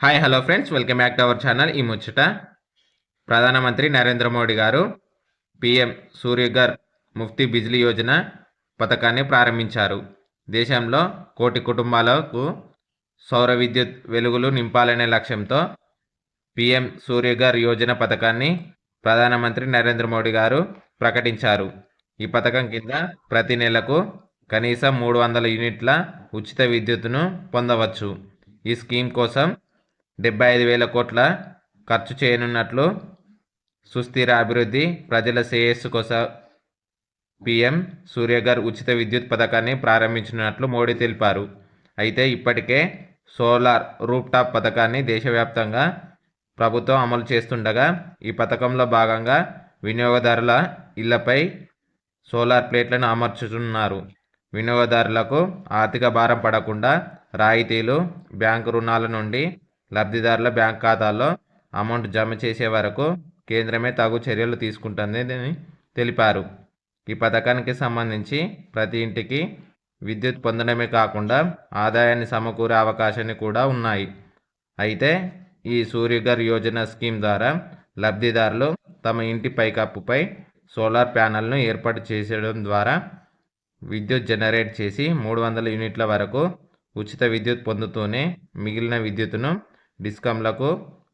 Hi hello friends, welcome back to our channel. ఈ ముచ్చట ప్రధానమంత్రి నరేంద్ర మోడీ గారు పిఎం సూర్యఘర్ ముఫ్తీ బిజ్లీ యోజన పథకాన్ని ప్రారంభించారు. దేశంలో కోటి కుటుంబాలకు సౌర విద్యుత్ వెలుగులు నింపాలనే లక్ష్యంతో పిఎం సూర్యఘర్ యోజన పథకాన్ని ప్రధానమంత్రి నరేంద్ర మోడీ గారు ప్రకటించారు. ఈ పథకం కింద ప్రతి నెలకు కనీసం 300 యూనిట్ల ఉచిత విద్యుత్తును పొందవచ్చు. ఈ స్కీమ్ కోసం 75,000 కోట్ల ఖర్చు చేయనున్నట్లు, సుస్థిర అభివృద్ధి, ప్రజల శ్రేయస్సు కోసం పిఎం సూర్యఘర్ ఉచిత విద్యుత్ పథకాన్ని ప్రారంభించినట్లు మోడీ తెలిపారు. అయితే ఇప్పటికే సోలార్ రూఫ్టాప్ పథకాన్ని దేశవ్యాప్తంగా ప్రభుత్వం అమలు చేస్తుండగా, ఈ పథకంలో భాగంగా వినియోగదారుల ఇళ్లపై సోలార్ ప్లేట్లను అమర్చుతున్నారు. వినియోగదారులకు ఆర్థిక భారం పడకుండా రాయితీలు, బ్యాంకు రుణాల నుండి లబ్ధిదారుల బ్యాంక్ ఖాతాల్లో అమౌంట్ జమ చేసే వరకు కేంద్రమే తగు చర్యలు తీసుకుంటుందని తెలిపారు. ఈ పథకానికి సంబంధించి ప్రతి ఇంటికి విద్యుత్ పొందడమే కాకుండా ఆదాయాన్ని సమకూరే అవకాశాన్ని కూడా ఉన్నాయి. అయితే ఈ సూర్యఘర్ యోజన స్కీమ్ ద్వారా లబ్ధిదారులు తమ ఇంటి పైకప్పుపై సోలార్ ప్యానెల్ను ఏర్పాటు చేసడం ద్వారా విద్యుత్ జనరేట్ చేసి 300 యూనిట్ల వరకు ఉచిత విద్యుత్ పొందుతూనే మిగిలిన విద్యుత్తును డిస్కంలకు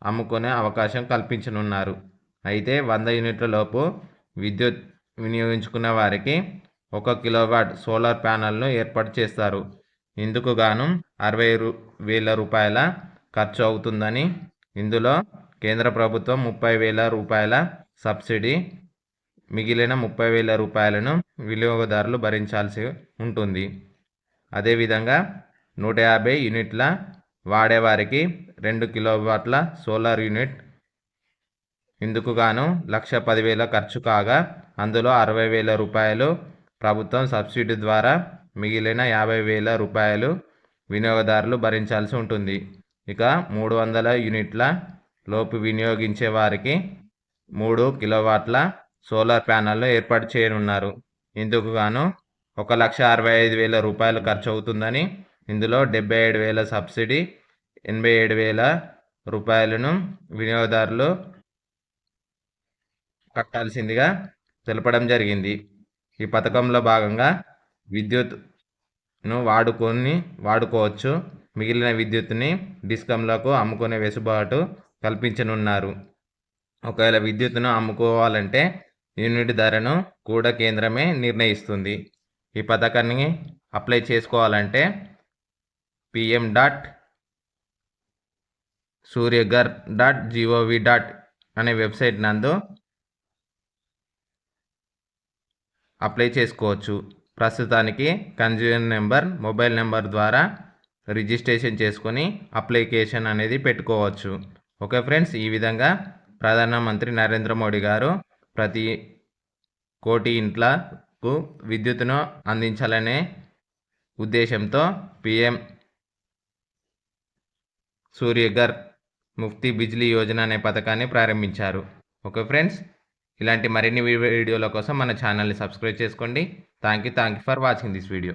అమ్ముకునే అవకాశం కల్పించనున్నారు. అయితే 100 యూనిట్ల లోపు విద్యుత్ వినియోగించుకున్న వారికి 1 కిలోవాట్ సోలార్ ప్యానెల్ను ఏర్పాటు చేస్తారు. ఇందుకు గాను 60,000 రూపాయల ఖర్చు అవుతుందని, ఇందులో కేంద్ర ప్రభుత్వం 30,000 రూపాయల సబ్సిడీ, మిగిలిన 30,000 రూపాయలను వినియోగదారులు భరించాల్సి ఉంటుంది. అదేవిధంగా 150 యూనిట్ల వాడేవారికి 2 కిలోవాట్ల సోలార్ యూనిట్, ఇందుకు గాను 1,10,000 ఖర్చు కాగా, అందులో 60,000 రూపాయలు ప్రభుత్వం సబ్సిడీ ద్వారా, మిగిలిన 50,000 రూపాయలు వినియోగదారులు భరించాల్సి ఉంటుంది. ఇక 300 యూనిట్ల లోపు వినియోగించే వారికి 3 కిలోవాట్ల సోలార్ ప్యానెల్ను ఏర్పాటు చేయనున్నారు. ఇందుకు గాను 1,65,000 రూపాయలు ఖర్చు అవుతుందని, ఇందులో 77,000 సబ్సిడీ, 87,000 రూపాయలను వినియోగదారులు కట్టాల్సిందిగా తెలపడం జరిగింది. ఈ పథకంలో భాగంగా విద్యుత్ను వాడుకోవచ్చు. మిగిలిన విద్యుత్తుని డిస్కంలకు అమ్ముకునే వెసులుబాటు కల్పించనున్నారు. ఒకవేళ విద్యుత్తును అమ్ముకోవాలంటే యూనిట్ ధరను కూడా కేంద్రమే నిర్ణయిస్తుంది. ఈ పథకాన్ని అప్లై చేసుకోవాలంటే pm.suryaghar.gov. అనే వెబ్సైట్ నందు అప్లై చేసుకోవచ్చు. ప్రస్తుతానికి కన్జ్యూమర్ నెంబర్, మొబైల్ నెంబర్ ద్వారా రిజిస్ట్రేషన్ చేసుకొని అప్లికేషన్ అనేది పెట్టుకోవచ్చు. ఓకే ఫ్రెండ్స్, ఈ విధంగా ప్రధానమంత్రి నరేంద్ర మోడీ గారు ప్రతి కోటి ఇంట్లకు విద్యుత్తును అందించాలనే ఉద్దేశంతో పిఎం సూర్యఘర్ ముఫ్తీ బిజ్లీ యోజన అనే పథకాన్ని ప్రారంభించారు. ఓకే ఫ్రెండ్స్, ఇలాంటి మరిన్ని వీడియోల కోసం మన ఛానల్ని సబ్స్క్రైబ్ చేసుకోండి. Thank you for watching this video.